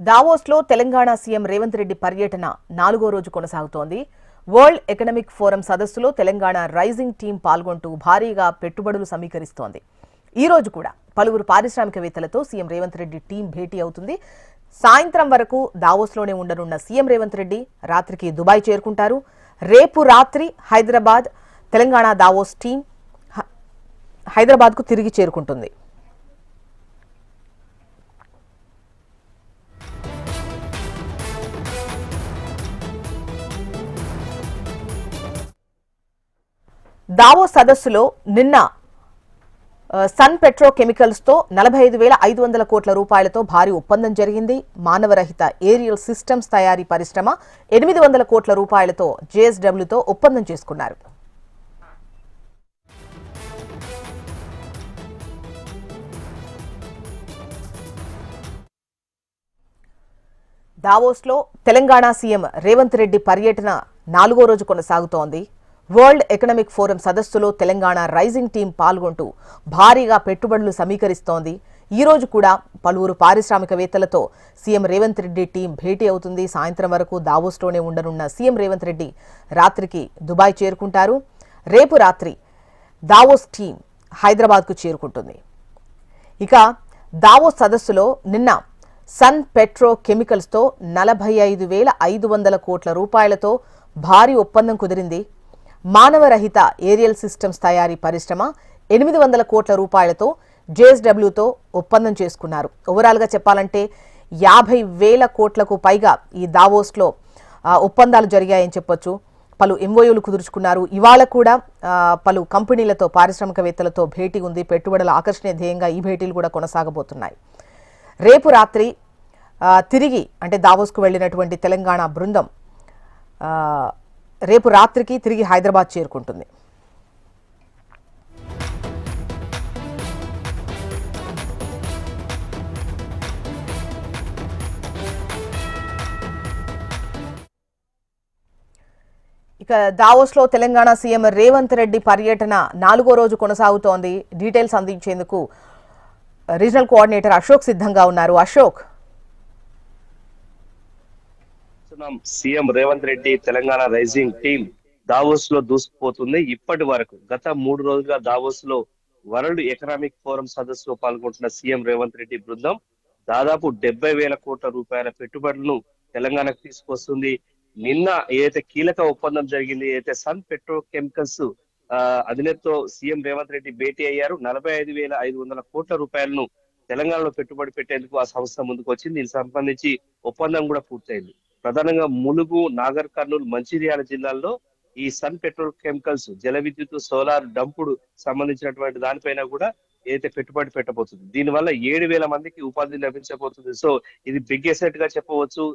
దావోస్లో Telangana CM Revanth Reddy పర్యటన 4వ రోజు కొనసాగుతోంది. వరల్డ్ ఎకనామిక్ ఫోరం సదస్సులో తెలంగాణ రైజింగ్ టీం పాల్గొంటూ భారీగా పెట్టుబడులు సమీకరిస్తోంది. ఈ రోజు కూడా పలువురు పారిశ్రామికవేత్తలతో సీఎం రేవంత్ రెడ్డి టీం భేటీ అవుతుంది. సాయంత్రం వరకు దావోస్లోనే ఉండనున్న సీఎం రేవంత్ రెడ్డి రాత్రికి దుబాయ్ చేరుకుంటారు. రేపు రాత్రి హైదరాబాద్ తెలంగాణ దావోస్ టీం హైదరాబాద్కు తిరిగి చేరుకుంటుంది. దావోస్ సదస్సులో నిన్న సన్ పెట్రో కెమికల్స్ తో 45,500 కోట్ల రూపాయలతో భారీ ఒప్పందం జరిగింది. మానవరహిత ఏరియల్ సిస్టమ్స్ తయారీ పరిశ్రమ 800 కోట్ల రూపాయలతో జేఎస్డబ్ల్యూతో ఒప్పందం చేసుకున్నారు. దావోస్లో తెలంగాణ సీఎం రేవంత్ రెడ్డి పర్యటన 4వ రోజు కొనసాగుతోంది. వరల్డ్ ఎకనామిక్ ఫోరం సదస్సులో తెలంగాణ రైజింగ్ టీం పాల్గొంటూ భారీగా పెట్టుబడులు సమీకరిస్తోంది. ఈ రోజు కూడా పలువురు పారిశ్రామికవేత్తలతో సీఎం రేవంత్ రెడ్డి టీం భేటీ అవుతుంది. సాయంత్రం వరకు దావోస్లోనే ఉండనున్న సీఎం రేవంత్ రెడ్డి రాత్రికి దుబాయ్ చేరుకుంటారు. రేపు రాత్రి దావోస్ టీం హైదరాబాద్కు చేరుకుంటుంది. ఇక దావోస్ సదస్సులో నిన్న సన్ పెట్రో కెమికల్స్తో 45,500 కోట్ల రూపాయలతో భారీ ఒప్పందం కుదిరింది. మానవరహిత ఏరియల్ సిస్టమ్స్ తయారీ పరిశ్రమ 800 కోట్ల రూపాయలతో జేఎస్డబ్ల్యూతో ఒప్పందం చేసుకున్నారు. ఓవరాల్గా చెప్పాలంటే 50,000 కోట్లకు పైగా ఈ దావోస్లో ఒప్పందాలు జరిగాయని చెప్పొచ్చు. పలు ఎంఓయూలు కుదుర్చుకున్నారు. ఇవాళ కూడా పలు కంపెనీలతో పారిశ్రామికవేత్తలతో భేటీ ఉంది. పెట్టుబడుల ఆకర్షణీయ ధ్యేయంగా ఈ భేటీలు కూడా కొనసాగబోతున్నాయి. రేపు రాత్రి తిరిగి అంటే దావోస్కు వెళ్లినటువంటి తెలంగాణ బృందం రేపు రాత్రికి తిరిగి హైదరాబాద్ చేరుకుంటుంది. ఇక దావోస్లో తెలంగాణ సీఎం రేవంత్ రెడ్డి పర్యటన 4వ రోజు కొనసాగుతోంది. డీటెయిల్స్ అందించేందుకు రీజనల్ కోఆర్డినేటర్ అశోక్ సిద్ధంగా ఉన్నారు. Ashok, CM Revanth Reddy Telangana rising team Davos లో దూసుకుపోతుంది. ఇప్పటి వరకు గత 3 రోజులుగా దావోస్ లో వరల్డ్ ఎకనామిక్ ఫోరం సదస్సులో పాల్గొంటున్న సీఎం రేవంత్ రెడ్డి బృందం దాదాపు 70,000 కోట్ల రూపాయల పెట్టుబడులను తెలంగాణకు తీసుకొస్తుంది. నిన్న ఏదైతే కీలక ఒప్పందం జరిగింది, ఏదైతే సన్ పెట్రో కెమికల్స్ అధినేతతో సీఎం రేవంత్ రెడ్డి భేటీ అయ్యారు. 45,500 కోట్ల రూపాయలను తెలంగాణలో పెట్టుబడి పెట్టేందుకు ఆ సంస్థ ముందుకు వచ్చింది. దీనికి సంబంధించి ఒప్పందం కూడా పూర్తయింది. ప్రధానంగా ములుగు, నాగర్ కర్నూలు, మంచిర్యాల జిల్లాల్లో ఈ సన్ పెట్రోల్ కెమికల్స్ జల విద్యుత్, సోలార్ డంపుడు సంబంధించినటువంటి దానిపైన కూడా ఏదైతే పెట్టుబడి పెట్టబోతుంది. దీనివల్ల 7,000 మందికి ఉపాధి లభించబోతుంది. సో ఇది బిగ్ ఎసెట్ గా చెప్పవచ్చు.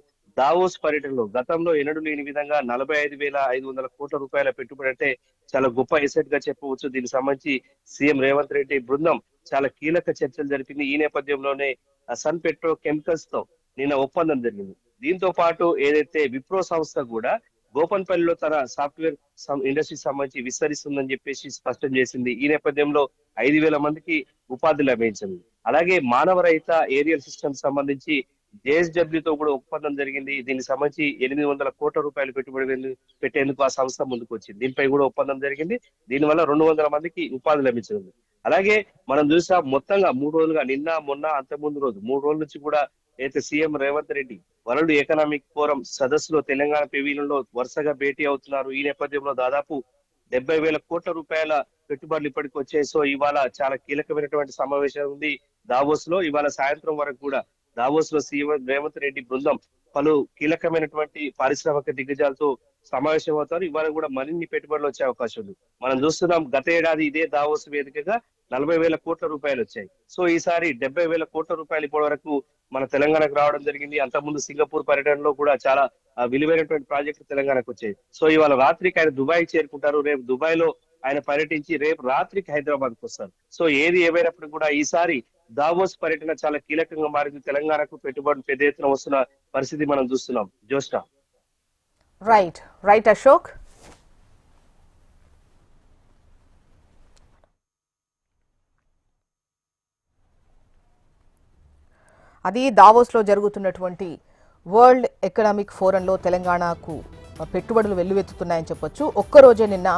దావోస్ పర్యటనలో గతంలో ఎన్నడూ లేని విధంగా 45,500 కోట్ల రూపాయల పెట్టుబడి అంటే చాలా గొప్ప ఎసెట్ గా చెప్పవచ్చు. దీనికి సంబంధించి సీఎం రేవంత్ రెడ్డి బృందం చాలా కీలక చర్చలు జరిపింది. ఈ నేపథ్యంలోనే సన్ పెట్రో కెమికల్స్ తో నిన్న ఒప్పందం జరిగింది. దీంతో పాటు ఏదైతే విప్రో సంస్థ కూడా గోపన్పల్లిలో తన సాఫ్ట్వేర్ ఇండస్ట్రీకి సంబంధించి విస్తరిస్తుందని చెప్పేసి స్పష్టం చేసింది. ఈ నేపథ్యంలో 5,000 మందికి ఉపాధి లభించింది. అలాగే మానవరహిత ఏరియల్ సిస్టమ్ సంబంధించి జేఎస్డబ్ల్యూతో కూడా ఒప్పందం జరిగింది. దీనికి సంబంధించి 800 కోట్ల రూపాయలు పెట్టుబడి పెట్టేందుకు ఆ సంస్థ ముందుకు వచ్చింది. దీనిపై కూడా ఒప్పందం జరిగింది. దీనివల్ల 200 మందికి ఉపాధి లభించింది. అలాగే మనం చూసాం మొత్తంగా 3 రోజులుగా నిన్న, మొన్న, అంతకుముందు రోజు 3 రోజుల నుంచి కూడా అయితే CM Revanth Reddy world economic forum సదస్సులో తెలంగాణ పెవిలియన్ లో వరుసగా భేటీ అవుతున్నారు. ఈ నేపథ్యంలో దాదాపు 70,000 కోట్ల రూపాయల పెట్టుబడులు ఇప్పటికి వచ్చాయి. సో ఇవాళ చాలా కీలకమైనటువంటి సమావేశం ఉంది దావోస్ లో. ఇవాళ సాయంత్రం వరకు కూడా దావోస్ లో సీఎం రేవంత్ రెడ్డి బృందం పలు కీలకమైనటువంటి పారిశ్రామిక దిగ్గజాలతో సమావేశం అవుతారు. ఇవాళ కూడా మరిన్ని పెట్టుబడులు వచ్చే అవకాశం ఉంది. మనం చూస్తున్నాం గత ఏడాది ఇదే దావోస్ వేదికగా 40,000 కోట్ల రూపాయలు వచ్చాయి. సో ఈసారి 70,000 కోట్ల రూపాయలు ఇప్పటి వరకు మన తెలంగాణకు రావడం జరిగింది. అంతకుముందు సింగపూర్ పర్యటనలో కూడా చాలా విలువైనటువంటి ప్రాజెక్టులు తెలంగాణకు వచ్చాయి. సో ఇవాళ రాత్రికి ఆయన దుబాయ్ చేరుకుంటారు. రేపు దుబాయ్ లో ఆయన పర్యటించి రేపు రాత్రికి హైదరాబాద్ కు వస్తారు. సో ఏది ఏమైనప్పుడు కూడా ఈసారి దావోస్ పర్యటన చాలా కీలకంగా మారింది. తెలంగాణకు పెట్టుబడులు పెద్ద ఎత్తున వస్తున్న పరిస్థితి మనం చూస్తున్నాం. జోష్నా. రైట్ అశోక్. అది దావోస్లో జరుగుతున్నటువంటి వరల్డ్ ఎకనామిక్ ఫోరంలో తెలంగాణకు పెట్టుబడులు వెల్లువెత్తుతున్నాయని చెప్పొచ్చు. ఒక్కరోజే నిన్న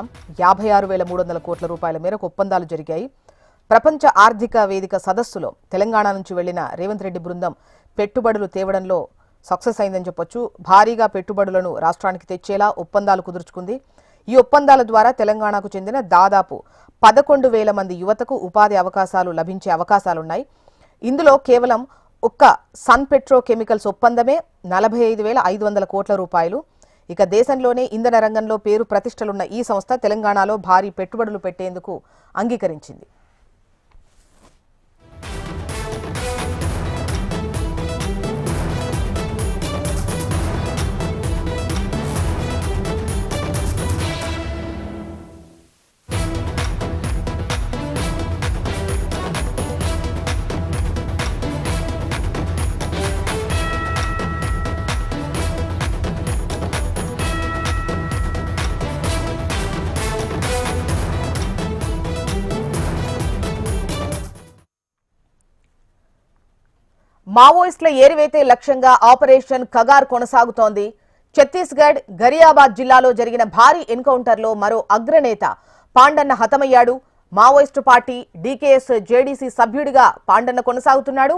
56,300 కోట్ల రూపాయల మేరకు ఒప్పందాలు జరిగాయి. ప్రపంచ ఆర్థిక వేదిక సదస్సులో తెలంగాణ నుంచి వెళ్లిన రేవంత్ రెడ్డి బృందం పెట్టుబడులు తేవడంలో సక్సెస్ అయిందని చెప్పొచ్చు. భారీగా పెట్టుబడులను రాష్ట్రానికి తెచ్చేలా ఒప్పందాలు కుదుర్చుకుంది. ఈ ఒప్పందాల ద్వారా తెలంగాణకు చెందిన దాదాపు 11,000 మంది యువతకు ఉపాధి అవకాశాలు లభించే అవకాశాలున్నాయి. ఇందులో కేవలం ఒక్క సన్ పెట్రో కెమికల్స్ ఒప్పందమే 45,500 కోట్ల రూపాయలు. ఇక దేశంలోనే ఇంధన రంగంలో పేరు ప్రతిష్టలున్న ఈ సంస్థ తెలంగాణలో భారీ పెట్టుబడులు పెట్టేందుకు అంగీకరించింది. మావోయిస్టుల ఏరివేతే లక్ష్యంగా ఆపరేషన్ కగార్ కొనసాగుతోంది. ఛత్తీస్గఢ్ గరియాబాద్ జిల్లాలో జరిగిన భారీ ఎన్కౌంటర్లో మరో అగ్రనేత Pandanna హతమయ్యాడు. Maoist party DKS JDC సభ్యుడిగా పాండన్న కొనసాగుతున్నాడు.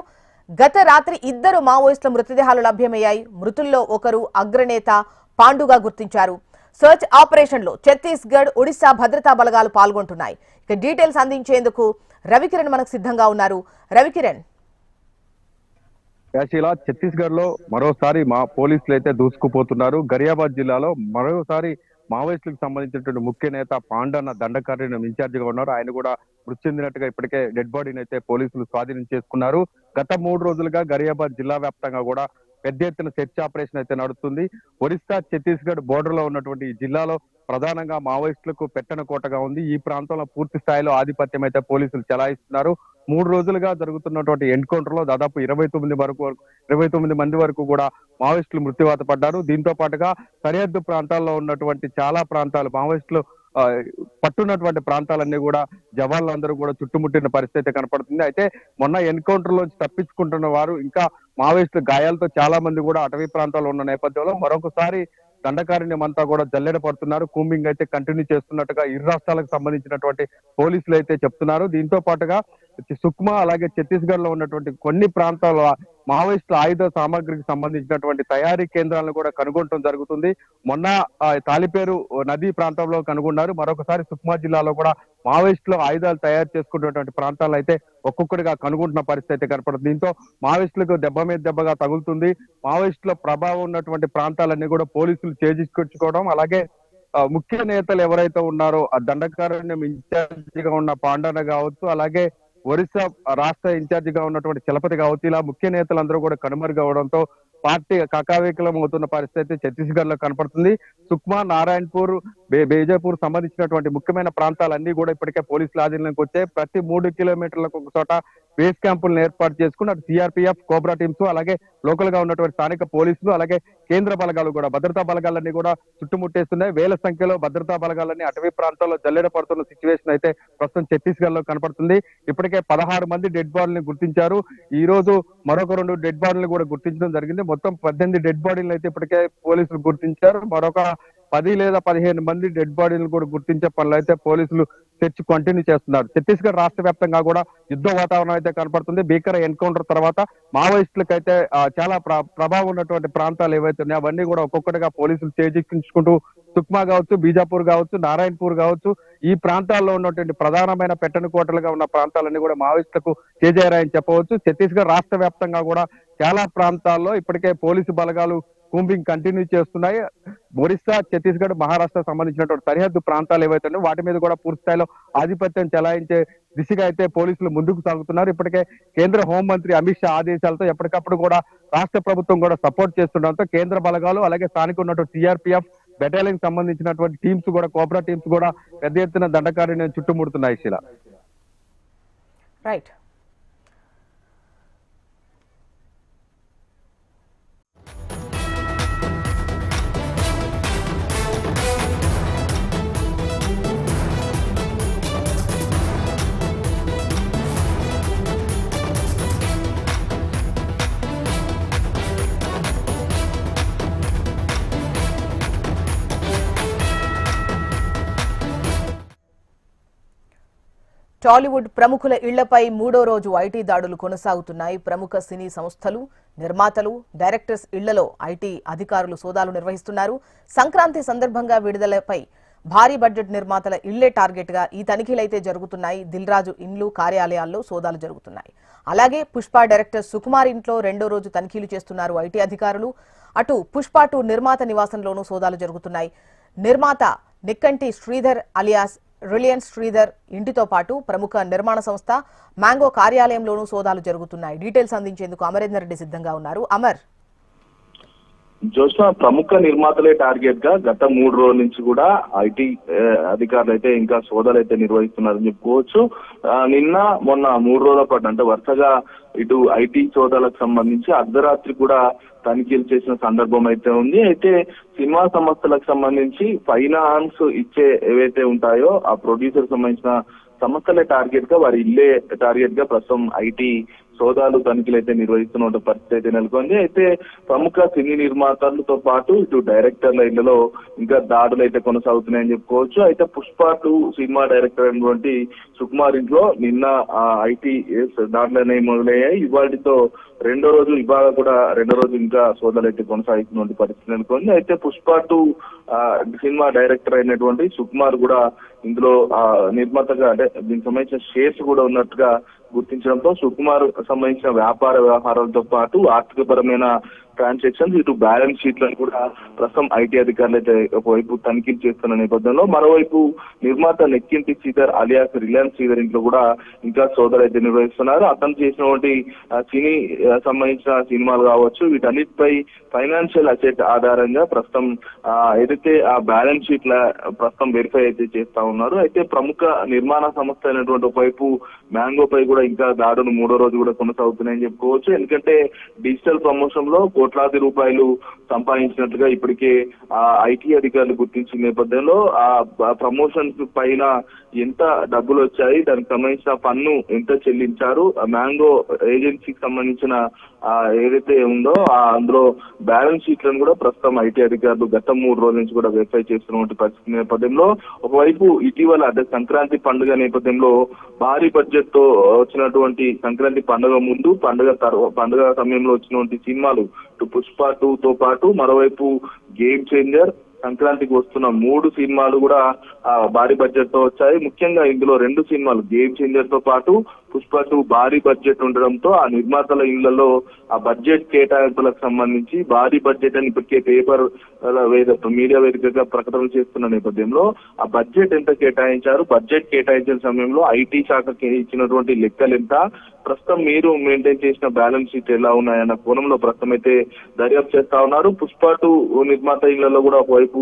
గత రాత్రి 2 మావోయిస్టుల మృతదేహాలు లభ్యమయ్యాయి. మృతుల్లో ఒకరు అగ్రనేత పాండుగా గుర్తించారు. సర్చ్ ఆపరేషన్లో ఛత్తీస్గఢ్, ఒడిశా భద్రతా బలగాలు పాల్గొంటున్నాయి. ఇక డీటెయిల్స్ అందించేందుకు రవికిరణ్ మనకు సిద్ధంగా ఉన్నారు. రవికిరణ్, యాశీల, ఛత్తీస్గఢ్ లో మరోసారి పోలీసులు అయితే దూసుకుపోతున్నారు. గరియాబాద్ జిల్లాలో మరోసారి మావోయిస్టులకు సంబంధించినటువంటి ముఖ్య నేత పాండన్న దండకార్యం ఇన్ఛార్జిగా ఉన్నారు. ఆయన కూడా మృతి చెందినట్టుగా ఇప్పటికే డెడ్ బాడీని అయితే పోలీసులు స్వాధీనం చేసుకున్నారు. గత 3 రోజులుగా గరియాబాద్ జిల్లా వ్యాప్తంగా కూడా పెద్ద ఎత్తున సెర్చ్ ఆపరేషన్ అయితే నడుస్తుంది. ఒరిస్సా ఛత్తీస్గఢ్ బోర్డర్ లో ఉన్నటువంటి ఈ జిల్లాలో ప్రధానంగా మావోయిస్టులకు పెట్టన కోటగా ఉంది. ఈ ప్రాంతంలో పూర్తి స్థాయిలో ఆధిపత్యం అయితే పోలీసులు చెలాయిస్తున్నారు. 3 రోజులుగా జరుగుతున్నటువంటి ఎన్కౌంటర్ లో దాదాపు 29 మంది వరకు కూడా మావోయిస్టులు మృత్యువాత పడ్డారు. దీంతో పాటుగా సరిహద్దు ప్రాంతాల్లో ఉన్నటువంటి చాలా ప్రాంతాలు మావోయిస్టులు పట్టున్నటువంటి ప్రాంతాలన్నీ కూడా జవాన్లందరూ కూడా చుట్టుముట్టిన పరిస్థితి కనపడుతుంది. అయితే మొన్న ఎన్కౌంటర్ లోంచి తప్పించుకుంటున్న వారు ఇంకా మావోయిస్టుల గాయాలతో చాలా మంది కూడా అటవీ ప్రాంతాల్లో ఉన్న నేపథ్యంలో మరొకసారి దండకారణ్యం అంతా కూడా జల్లెడ పడుతున్నారు. కూంబింగ్ అయితే కంటిన్యూ చేస్తున్నట్టుగా ఇరు రాష్ట్రాలకు సంబంధించినటువంటి పోలీసులు అయితే చెప్తున్నారు. దీంతో పాటుగా సుక్మా అలాగే ఛత్తీస్గఢ్ లో ఉన్నటువంటి కొన్ని ప్రాంతాల్లో మావోయిస్టుల ఆయుధ సామాగ్రికి సంబంధించినటువంటి తయారీ కేంద్రాలను కూడా కనుగొనడం జరుగుతుంది. మొన్న తాలిపేరు నదీ ప్రాంతంలో కనుగొన్నారు. మరొకసారి సుక్మా జిల్లాలో కూడా మావోయిస్టులు ఆయుధాలు తయారు చేసుకున్నటువంటి ప్రాంతాలు అయితే ఒక్కొక్కటిగా కనుగొంటున్న పరిస్థితి అయితే కనపడుతుంది. దీంతో మావోయిస్టులకు దెబ్బ మీద దెబ్బగా తగులుతుంది. మావోయిస్టుల ప్రభావం ఉన్నటువంటి ప్రాంతాలన్నీ కూడా పోలీసులు చేజిక్కొచ్చుకోవడం, అలాగే ముఖ్య నేతలు ఎవరైతే ఉన్నారో ఆ దండకారణ్యం ఇన్ఛార్జిగా ఉన్న పాండన కావచ్చు, అలాగే ఒరిస్సా రాష్ట్ర ఇన్ఛార్జిగా ఉన్నటువంటి చలపతి కావచ్చు, ఇలా ముఖ్య నేతలందరూ కూడా కనుమరుగవడంతో పార్టీ కకావికలం అవుతున్న పరిస్థితి ఛత్తీస్గఢ్ లో కనపడుతుంది. సుక్మా, నారాయణపూర్, బేజాపూర్ సంబంధించినటువంటి ముఖ్యమైన ప్రాంతాలన్నీ కూడా ఇప్పటికే పోలీసుల ఆధీనంలోకి వచ్చాయి. ప్రతి 3 కిలోమీటర్లకు ఒక చోట బేస్ క్యాంపులను ఏర్పాటు చేసుకుని అటు సిఆర్పిఎఫ్, కోబ్రా టీమ్స్, అలాగే లోకల్ గా ఉన్నటువంటి స్థానిక పోలీసులు, అలాగే కేంద్ర బలగాలు కూడా భద్రతా బలగాలన్నీ కూడా చుట్టుముట్టేస్తున్నాయి. వేల సంఖ్యలో భద్రతా బలగాలన్నీ అటవీ ప్రాంతాల్లో జల్లెడ పడుతున్న సిచ్యువేషన్ అయితే ప్రస్తుతం ఛత్తీస్గఢ్ లో కనపడుతుంది. ఇప్పటికే 16 మంది డెడ్ బాడీని గుర్తించారు. ఈ రోజు మరొక 2 డెడ్ బాడీలు కూడా గుర్తించడం జరిగింది. మొత్తం 18 డెడ్ బాడీలు అయితే ఇప్పటికే పోలీసులు గుర్తించారు. మరొక 10 లేదా 15 మంది డెడ్ బాడీలను కూడా గుర్తించే పనులు అయితే పోలీసులు సెర్చ్ కంటిన్యూ చేస్తున్నారు. ఛత్తీస్గఢ్ రాష్ట్ర వ్యాప్తంగా కూడా యుద్ధ వాతావరణం అయితే కనపడుతుంది. భీకర ఎన్కౌంటర్ తర్వాత మావోయిస్టులకు అయితే చాలా ప్రభావం ఉన్నటువంటి ప్రాంతాలు ఏవైతే ఉన్నాయో అవన్నీ కూడా ఒక్కొక్కటిగా పోలీసులు చేజిక్కించుకుంటూ సుక్మా కావచ్చు, బీజాపూర్ కావచ్చు, నారాయణపూర్ కావచ్చు, ఈ ప్రాంతాల్లో ఉన్నటువంటి ప్రధానమైన పెట్టని కోటలుగా ఉన్న ప్రాంతాలన్నీ కూడా మావోయిస్టులకు చేజారాయని చెప్పవచ్చు. ఛత్తీస్గఢ్ రాష్ట్ర వ్యాప్తంగా కూడా చాలా ప్రాంతాల్లో ఇప్పటికే పోలీసు బలగాలు కూంబింగ్ కంటిన్యూ చేస్తున్నాయి. ఒరిస్సా, ఛత్తీస్గఢ్, మహారాష్ట్ర సంబంధించినటువంటి సరిహద్దు ప్రాంతాలు ఏవైతే ఉన్నాయో వాటి మీద కూడా పూర్తి స్థాయిలో ఆధిపత్యం చెలాయించే దిశగా అయితే పోలీసులు ముందుకు సాగుతున్నారు. ఇప్పటికే కేంద్ర హోంమంత్రి అమిత్ షా ఆదేశాలతో ఎప్పటికప్పుడు కూడా రాష్ట్ర ప్రభుత్వం కూడా సపోర్ట్ చేస్తుండడంతో కేంద్ర బలగాలు అలాగే స్థానిక ఉన్నటువంటి సిఆర్పిఎఫ్ బెటాలియన్ సంబంధించినటువంటి టీమ్స్ కూడా, కోబ్రా టీమ్స్ కూడా పెద్ద ఎత్తున దండకారణ్యం చుట్టుముడుతున్నాయి. శీల, రైట్. టాలీవుడ్ ప్రముఖుల ఇళ్లపై మూడో రోజు ఐటీ దాడులు కొనసాగుతున్నాయి. ప్రముఖ సినీ సంస్థలు, నిర్మాతలు, డైరెక్టర్స్ ఇళ్లలో ఐటీ అధికారులు సోదాలు నిర్వహిస్తున్నారు. సంక్రాంతి సందర్భంగా విడుదలపై భారీ బడ్జెట్ నిర్మాతల ఇళ్లే టార్గెట్ గా ఈ తనిఖీలైతే జరుగుతున్నాయి. దిల్ రాజు ఇండ్లు, కార్యాలయాల్లో సోదాలు జరుగుతున్నాయి. అలాగే పుష్ప డైరెక్టర్ సుకుమార్ ఇంట్లో రెండో రోజు తనిఖీలు చేస్తున్నారు ఐటీ అధికారులు. అటు పుష్ప 2 నిర్మాత నివాసంలోనూ సోదాలు జరుగుతున్నాయి. నిర్మాత నిక్కంటి శ్రీధర్ అలియాస్ రిలయన్స్ శ్రీధర్ ఇంటితో పాటు ప్రముఖ నిర్మాణ సంస్థ మ్యాంగో కార్యాలయంలోనూ సోదాలు జరుగుతున్నాయి. డీటెయిల్స్ అందించేందుకు అమరేందర్ రెడ్డి సిద్ధంగా ఉన్నారు. అమర్, జోష్న, ప్రముఖ నిర్మాతలే టార్గెట్ గా గత 3 రోజుల నుంచి కూడా ఐటీ అధికారులు అయితే ఇంకా సోదాలు అయితే నిర్వహిస్తున్నారని చెప్పుకోవచ్చు. నిన్న మొన్న 3 రోజుల పాటు అంటే వరుసగా ఇటు ఐటీ సోదాలకు సంబంధించి అర్ధరాత్రి కూడా తనిఖీలు చేసిన సందర్భం అయితే ఉంది. అయితే సినిమా సంస్థలకు సంబంధించి ఫైనాన్స్ ఇచ్చే ఏవైతే ఉంటాయో ఆ ప్రొడ్యూసర్ సంబంధించిన సంస్థలే టార్గెట్ గా, వారి ఇల్లే టార్గెట్ గా ప్రస్తుతం ఐటీ సోదాలు తనిఖీలు అయితే నిర్వహిస్తున్న పరిస్థితి అయితే నెలకొంది. అయితే ప్రముఖ సినీ నిర్మాతలతో పాటు ఇటు డైరెక్టర్ల ఇళ్లలో ఇంకా దాడులు అయితే కొనసాగుతున్నాయని చెప్పుకోవచ్చు. అయితే పుష్ప 2 సినిమా డైరెక్టర్ అయినటువంటి సుకుమార్ ఇంట్లో నిన్న ఐటీ దాడులు అనేవి మొదలయ్యాయి. ఇవాళతో రెండో రోజు ఇంకా సోదాలు అయితే కొనసాగుతున్న పరిస్థితి నెలకొంది. అయితే పుష్ప 2 సినిమా డైరెక్టర్ అయినటువంటి సుకుమార్ కూడా ఇందులో నిర్మాతగా అంటే దీనికి సంబంధించిన షేర్స్ కూడా ఉన్నట్టుగా గుర్తించడంతో సుకుమార్ సంబంధించిన వ్యాపార వ్యవహారాలతో పాటు ఆర్థికపరమైన ట్రాన్సాక్షన్స్, ఇటు బ్యాలెన్స్ షీట్లను కూడా ప్రస్తుతం ఐటీ అధికారులు అయితే ఒకవైపు తనిఖీలు చేస్తున్న నేపథ్యంలో మరోవైపు నిర్మాత నెక్కింటి శ్రీధర్ అలియాస్ రిలయన్స్ శ్రీధర్ ఇంట్లో కూడా ఇంకా సోదాలు అయితే నిర్వహిస్తున్నారు. అతను చేసినటువంటి సినీ సంబంధించిన సినిమాలు కావచ్చు, వీటన్నిటిపై ఫైనాన్షియల్ అసెట్ ఆధారంగా ప్రస్తుతం ఏదైతే ఆ బ్యాలెన్స్ షీట్ల ప్రస్తుతం వెరిఫై అయితే చేస్తా ఉన్నారు. అయితే ప్రముఖ నిర్మాణ సంస్థ అయినటువంటి ఒకవైపు మ్యాంగో పై కూడా ఇంకా దాడులు 3వ రోజు కూడా కొనసాగుతున్నాయని చెప్పుకోవచ్చు. ఎందుకంటే డిజిటల్ ప్రమోషన్ లో కోట్లాది రూపాయలు సంపాదించినట్లుగా ఇప్పటికే ఐటీ అధికారులు గుర్తించిన నేపథ్యంలో ఆ ప్రమోషన్స్ పైన ఎంత డబ్బులు వచ్చాయి, దానికి సంబంధించిన పన్ను ఎంత చెల్లించారు, మ్యాంగో ఏజెన్సీకి సంబంధించిన ఏదైతే ఉందో అందులో బ్యాలెన్స్ షీట్లను కూడా ప్రస్తుతం ఐటీ అధికారులు గత 3 రోజుల నుంచి కూడా వెరిఫై చేస్తున్నటువంటి పరిస్థితి నేపథ్యంలో ఒకవైపు ఇటీవల అంటే సంక్రాంతి పండుగ నేపథ్యంలో భారీ బడ్జెట్ తో వచ్చినటువంటి సంక్రాంతి పండుగ ముందు పండుగ సమయంలో వచ్చినటువంటి సినిమాలు పుష్ప 2తో పాటు మరోవైపు గేమ్ చేంజర్, సంక్రాంతికి వస్తున్న 3 సినిమాలు కూడా భారీ బడ్జెట్ తో వచ్చాయి. ముఖ్యంగా ఇందులో 2 సినిమాలు గేమ్ చేంజర్ తో పాటు పుష్ప 2 భారీ బడ్జెట్ ఉండడంతో ఆ నిర్మాతల ఇళ్లలో ఆ బడ్జెట్ కేటాయింపులకు సంబంధించి భారీ బడ్జెట్ అని ఇప్పటికే పేపర్ మీడియా వేదికగా ప్రకటన చేస్తున్న నేపథ్యంలో ఆ బడ్జెట్ ఎంత కేటాయించారు, బడ్జెట్ కేటాయించిన సమయంలో ఐటీ శాఖకి ఇచ్చినటువంటి లెక్కలు ఎంత, ప్రస్తుతం మీరు మెయింటైన్ చేసిన బ్యాలెన్స్ షీట్ ఎలా ఉన్నాయన్న కోణంలో ప్రస్తుతం అయితే దర్యాప్తు చేస్తా ఉన్నారు. పుష్ప 2 నిర్మాత ఇళ్లలో కూడా ఒకవైపు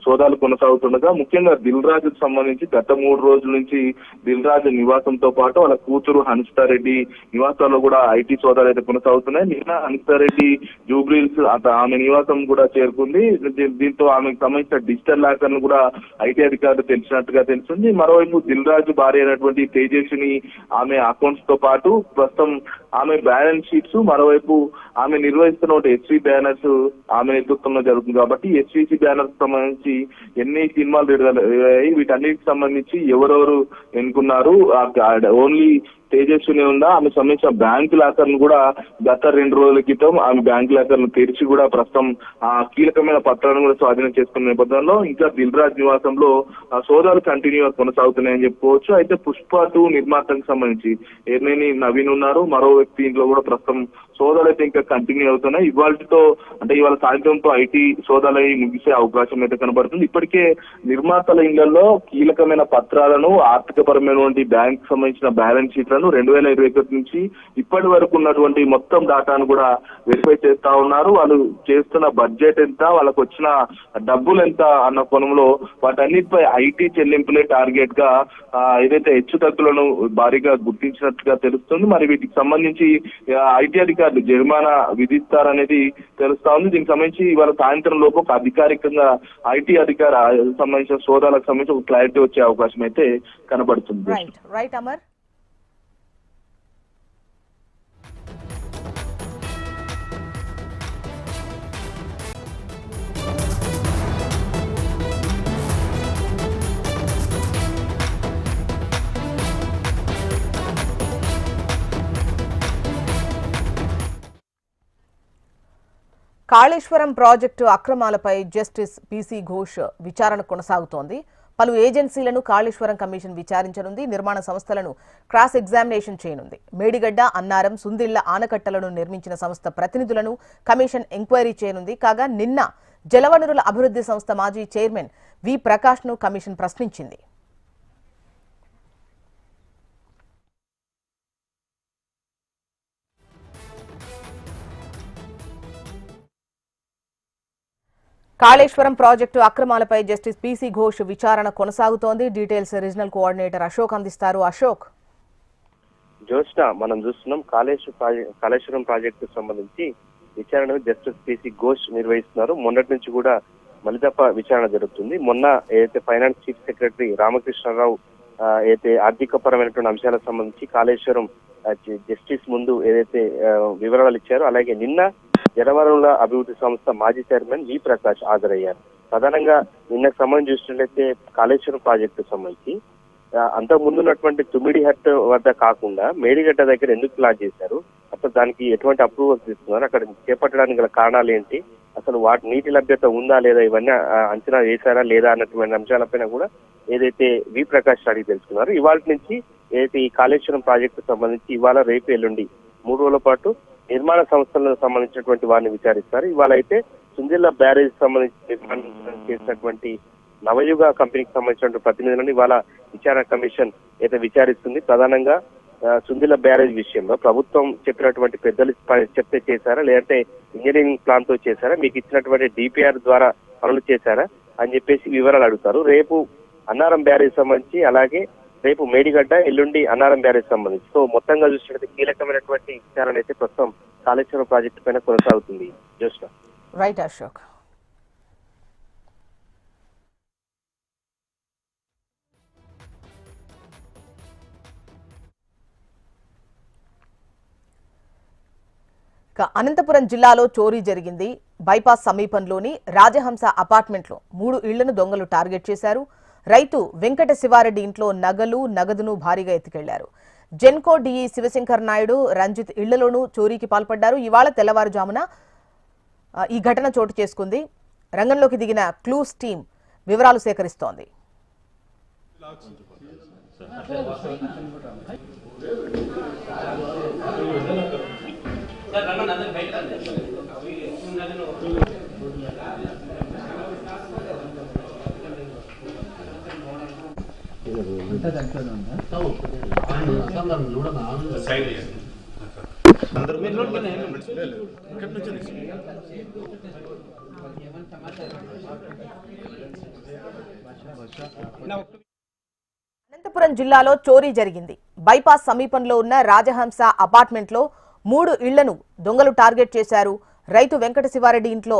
సోదాలు కొనసాగుతుండగా ముఖ్యంగా దిల్ రాజుకు సంబంధించి గత 3 రోజుల నుంచి దిల్ రాజు నివాసంతో పాటు వాళ్ళ కూతురు హన్సితారెడ్డి నివాసాల్లో కూడా ఐటీ సోదాలు అయితే కొనసాగుతున్నాయి. నిన్న హన్సితారెడ్డి జూబ్లీహిల్స్ ఆమె నివాసం కూడా చేరుకుంది. దీంతో ఆమెకు సంబంధించిన డిజిటల్ లాకర్ ను కూడా ఐటీ అధికారులు తెలిసినట్టుగా తెలుస్తుంది. మరోవైపు దిల్ రాజు భార్య అయినటువంటి తేజస్విని ఆమె అకౌంట్స్ తో పాటు ప్రస్తుతం ఆమె బ్యాలెన్స్ షీట్స్, మరోవైపు ఆమె నిర్వహిస్తున్న ఎస్వి బ్యానర్స్ ఆమె నేతృత్వంలో జరుగుతుంది కాబట్టి ఎస్విసి బ్యానర్స్ సంబంధించి ఎన్ని సినిమాలు విడుదలయ్యాయి, వీటన్నిటికి సంబంధించి ఎవరెవరు ఎన్నుకున్నారు, ఓన్లీ తేజస్విని ఉందా, ఆమె సంబంధించిన బ్యాంకు లాకర్ ను కూడా గత 2 రోజుల క్రితం ఆమె బ్యాంకు లాకర్ ను తెరిచి కూడా ప్రస్తుతం కీలకమైన పత్రాలను కూడా స్వాధీనం చేసుకున్న నేపథ్యంలో ఇంకా దిల్ రాజ్ నివాసంలో సోదాలు కంటిన్యూ కొనసాగుతున్నాయని చెప్పుకోవచ్చు. అయితే పుష్ప 2 నిర్మాతకు సంబంధించి ఏర్నేని నవీన్ ఉన్నారు, మరో వ్యక్తి ఇంట్లో కూడా ప్రస్తుతం సోదాలు అయితే ఇంకా కంటిన్యూ అవుతున్నాయి. ఇవాళ సాయంత్రంతో ఐటీ సోదాలు ముగిసే అవకాశం అయితే కనబడుతుంది. ఇప్పటికే నిర్మాతల ఇళ్లలో కీలకమైన పత్రాలను, ఆర్థికపరమైనటువంటి బ్యాంక్ సంబంధించిన బ్యాలెన్స్ షీట్లను 2021 నుంచి ఇప్పటి వరకు ఉన్నటువంటి మొత్తం డేటాను కూడా వెరిఫై చేస్తా ఉన్నారు. వాళ్ళు చేస్తున్న బడ్జెట్ ఎంత, వాళ్ళకు వచ్చిన డబ్బులు ఎంత అన్న కోణంలో వాటన్నిటిపై ఐటీ చెల్లింపులే టార్గెట్ గా ఏదైతే హెచ్చు తగ్గులను భారీగా గుర్తించినట్టుగా తెలుస్తుంది. మరి వీటికి సంబంధించి ఐటీ అధికారులు జరిమానా విధిస్తారనేది తెలుస్తా ఉంది. దీనికి సంబంధించి ఇవాళ సాయంత్రం లోపు ఒక అధికారికంగా ఐటీ అధికార సంబంధించిన సోదాలకు సంబంధించి ఒక క్లారిటీ వచ్చే అవకాశం అయితే కనబడుతుంది. రైట్ అమర్. కాళేశ్వరం ప్రాజెక్టు అక్రమాలపై జస్టిస్ పీసీ ఘోష్ విచారణ కొనసాగుతోంది. పలు ఏజెన్సీలను కాళేశ్వరం కమిషన్ విచారించనుంది. నిర్మాణ సంస్థలను క్రాస్ ఎగ్జామినేషన్ చేయనుంది. మేడిగడ్డ, అన్నారం, సుందిళ్ల ఆనకట్టలను నిర్మించిన సంస్థ ప్రతినిధులను కమిషన్ ఎంక్వైరీ చేయనుంది. కాగా నిన్న జలవనరుల అభివృద్ధి సంస్థ మాజీ చైర్మన్ వి ప్రకాష్ను కమిషన్ ప్రశ్నించింది. కాళేశ్వరం ప్రాజెక్టు అక్రమాలపై జస్టిస్ పీసీ ఘోష్ విచారణ కొనసాగుతోంది. డీటెయిల్స్ రీజనల్ కోఆర్డినేటర్ అశోక్ అందిస్తారు. అశోక్, జోష్న మనం చూస్తున్నాం కాళేశ్వరం ప్రాజెక్టు సంబంధించి విచారణ జస్టిస్ పీసీ ఘోష్ నిర్వహిస్తున్నారు. మొన్నటి నుంచి కూడా మలిదప్ప విచారణ జరుగుతుంది. మొన్న ఏదైతే ఫైనాన్స్ చీఫ్ సెక్రటరీ రామకృష్ణారావు ఏదైతే ఆర్థిక పరమైనటువంటి అంశాలకు సంబంధించి కాళేశ్వరం జస్టిస్ ముందు ఏదైతే వివరాలు ఇచ్చారో, అలాగే నిన్న జలవనరుల అభివృద్ధి సంస్థ మాజీ చైర్మన్ వి ప్రకాష్ హాజరయ్యారు. ప్రధానంగా నిన్నకు సంబంధించి చూసినట్లయితే కాళేశ్వరం ప్రాజెక్టు సంబంధించి అంతకు ముందున్నటువంటి తుమ్మిడిహట్ వద్ద కాకుండా మేడిగడ్డ దగ్గర ఎందుకు ప్లాన్ చేశారు, అసలు దానికి ఎటువంటి అప్రూవల్స్ తీసుకున్నారు, అక్కడ చేపట్టడానికి గల కారణాలు ఏంటి, అసలు వాటి నీటి లభ్యత ఉందా లేదా, ఇవన్నీ అంచనా వేశారా లేదా అన్నటువంటి అంశాలపైన కూడా ఏదైతే వి ప్రకాష్ అడిగి తెలుసుకున్నారు. ఇవాళ నుంచి ఏదైతే ఈ కాళేశ్వరం ప్రాజెక్టు సంబంధించి ఇవాళ రేపు ఎల్లుండి 3 రోజుల పాటు నిర్మాణ సంస్థలకు సంబంధించినటువంటి వారిని విచారిస్తారు. ఇవాళ అయితే సుందిళ్ల బ్యారేజ్ సంబంధించి చేసినటువంటి నవయుగ కంపెనీకి సంబంధించిన ప్రతినిధులను ఇవాళ విచారణ కమిషన్ అయితే విచారిస్తుంది. ప్రధానంగా సుందిళ్ల బ్యారేజ్ విషయంలో ప్రభుత్వం చెప్పినటువంటి పెద్దలు చెప్తే చేశారా, లేదంటే ఇంజనీరింగ్ ప్లాన్ తో చేశారా, మీకు ఇచ్చినటువంటి డిపిఆర్ ద్వారా పనులు చేశారా అని చెప్పేసి వివరాలు అడుగుతారు. రేపు అన్నారం బ్యారేజ్ సంబంధించి, అలాగే రేపు మేడిగడ్డ, ఎల్లుండి అన్నారం బ్యారేజ్ సంబంధించి. సో మొత్తంగా చూసినట్టు కీలకమైనటువంటి విచారణ అయితే ప్రస్తుతం కాళేశ్వరం ప్రాజెక్టు పైన కొనసాగుతుంది. జోష్న. రైట్ అశోక్. అనంతపురం జిల్లాలో చోరీ జరిగింది. బైపాస్ సమీపంలోని రాజహంస అపార్ట్మెంట్లో 3 ఇళ్లను దొంగలు టార్గెట్ చేశారు. రైతు వెంకట శివారెడ్డి ఇంట్లో నగదును భారీగా ఎత్తుకెళ్లారు. జెన్కో డిఈ శివశంకర్ నాయుడు, రంజిత్ ఇళ్లలోనూ చోరీకి పాల్పడ్డారు. ఇవాళ తెల్లవారుజామున ఈ ఘటన చోటు చేసుకుంది. రంగంలోకి దిగిన క్లూస్ టీం వివరాలు సేకరిస్తోంది. అనంతపురం జిల్లాలో చోరీ జరిగింది. బైపాస్ సమీపంలో ఉన్న రాజహంస అపార్ట్మెంట్లో 3 ఇళ్లను దొంగలు టార్గెట్ చేశారు. రైతు వెంకట శివారెడ్డి ఇంట్లో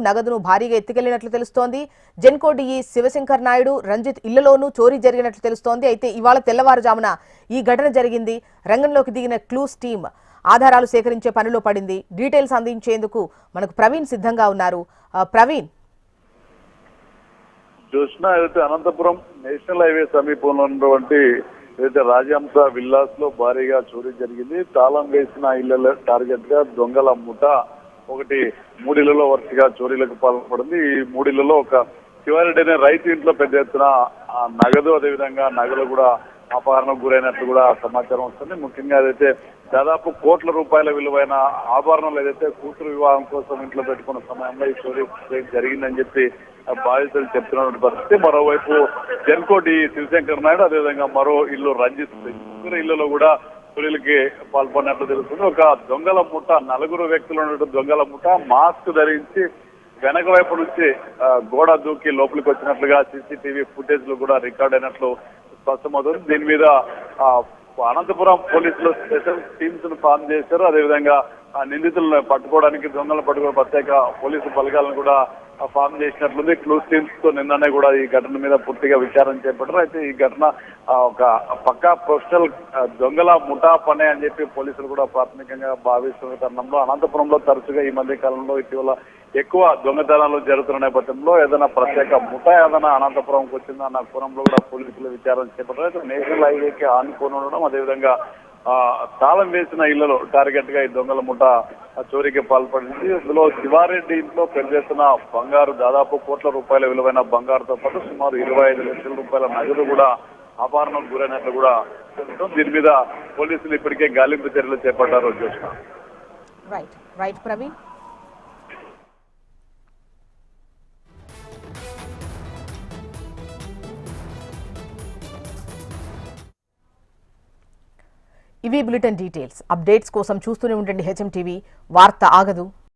నగదును భారీగా ఎత్తుకెళ్లినట్లు తెలుస్తోంది. జెన్కో డిఈ శివశంకర్ నాయుడు, రంజిత్ ఇళ్లలోనూ చోరీ జరిగినట్లు తెలుస్తోంది. అయితే ఇవాళ తెల్లవారుజామున ఈ ఘటన జరిగింది. రంగంలోకి దిగిన క్లూస్ టీం ఆధారాలు సేకరించే పనిలో పడింది. డీటెయిల్స్ అందించేందుకు మనకు ప్రవీణ్ సిద్ధంగా ఉన్నారు. ప్రవీణ్. జోష్న, అయితే అనంతపురం నేషనల్ హైవే సమీపంలో ఉన్నటువంటి ఏదైతే రాజహంస విల్లాస్ లో భారీగా చోరీ జరిగింది. తాళం వేసిన ఇళ్ల టార్గెట్ గా దొంగల ముఠ ఒకటి 3 ఇళ్లలో వరుసగా చోరీలకు పాల్పడింది. ఈ 3 ఇళ్లలో ఒక శివారెడ్డి అనే రైతు ఇంట్లో పెద్ద ఎత్తున నగదు, అదేవిధంగా నగలు కూడా అపహరణకు గురైనట్లు కూడా సమాచారం వస్తుంది. ముఖ్యంగా ఏదైతే దాదాపు కోట్ల రూపాయల విలువైన ఆభరణాలు ఏదైతే కూతురు వివాహం కోసం ఇంట్లో పెట్టుకున్న సమయంలో ఈ చోరీ జరిగిందని చెప్పి బాధితులు చెప్తున్నటువంటి పరిస్థితి. మరోవైపు జెన్కో డి శివశంకర్ నాయుడు, అదేవిధంగా మరో ఇల్లు రంజిత్, ముగ్గురు ఇళ్లలో కూడా చోరీలకి పాల్పడినట్లు తెలుస్తుంది. ఒక దొంగల ముఠ, 4 వ్యక్తులు ఉన్నటువంటి దొంగల ముఠ మాస్క్ ధరించి వెనక వైపు నుంచి గోడ దూకి లోపలికి వచ్చినట్లుగా సీసీటీవీ ఫుటేజ్ లో కూడా రికార్డ్ అయినట్లు స్పష్టమవుతుంది. దీని మీద అనంతపురం పోలీసులు స్పెషల్ టీమ్స్ ను ఫామ్ చేశారు. అదేవిధంగా నిందితులను పట్టుకోవడానికి, దొంగలను పట్టుకోవడం ప్రత్యేక పోలీసు బలగాలను కూడా ఫామ్ చేసినట్లుంది. క్లూస్ టీమ్స్ తో నిన్ననే కూడా ఈ ఘటన మీద పూర్తిగా విచారణ చేపట్టారు. అయితే ఈ ఘటన ఒక పక్కా ప్రొఫెషనల్ దొంగల ముఠా పనే అని చెప్పి పోలీసులు కూడా ప్రాథమికంగా భావిస్తున్న తరుణంలో అనంతపురంలో తరచుగా ఈ మధ్య కాలంలో ఇటీవల ఎక్కువ దొంగతనాలు జరుగుతున్న నేపథ్యంలో ఏదైనా ప్రత్యేక ముఠా ఏదైనా అనంతపురంకి వచ్చిందా అన్న కోణంలో కూడా పోలీసులు విచారణ చేపట్టారు. అయితే నేషనల్ హైవేకి ఆనుకొని ఉండడం, అదేవిధంగా తాళం వేసిన ఇళ్లలో టార్గెట్ గా ఈ దొంగల ముఠ చోరీకి పాల్పడింది. ఇందులో శివారెడ్డి ఇంట్లో పెళ్లిస్తున్న బంగారు దాదాపు కోట్ల రూపాయల విలువైన బంగారుతో పాటు సుమారు 25 లక్షల రూపాయల నగదు కూడా అపహరణకు గురైనట్లు కూడా తెలుస్తుంది. దీని మీద పోలీసులు ఇప్పటికే గాలింపు చర్యలు చేపట్టారు. జ్యోష్ణ. రైట్ ప్రవీణ్. ఇవి బులెటిన్ డీటెయిల్స్. అప్డేట్స్ కోసం చూస్తూనే ఉండండి హెచ్ఎం టీవీ. వార్త ఆగదు.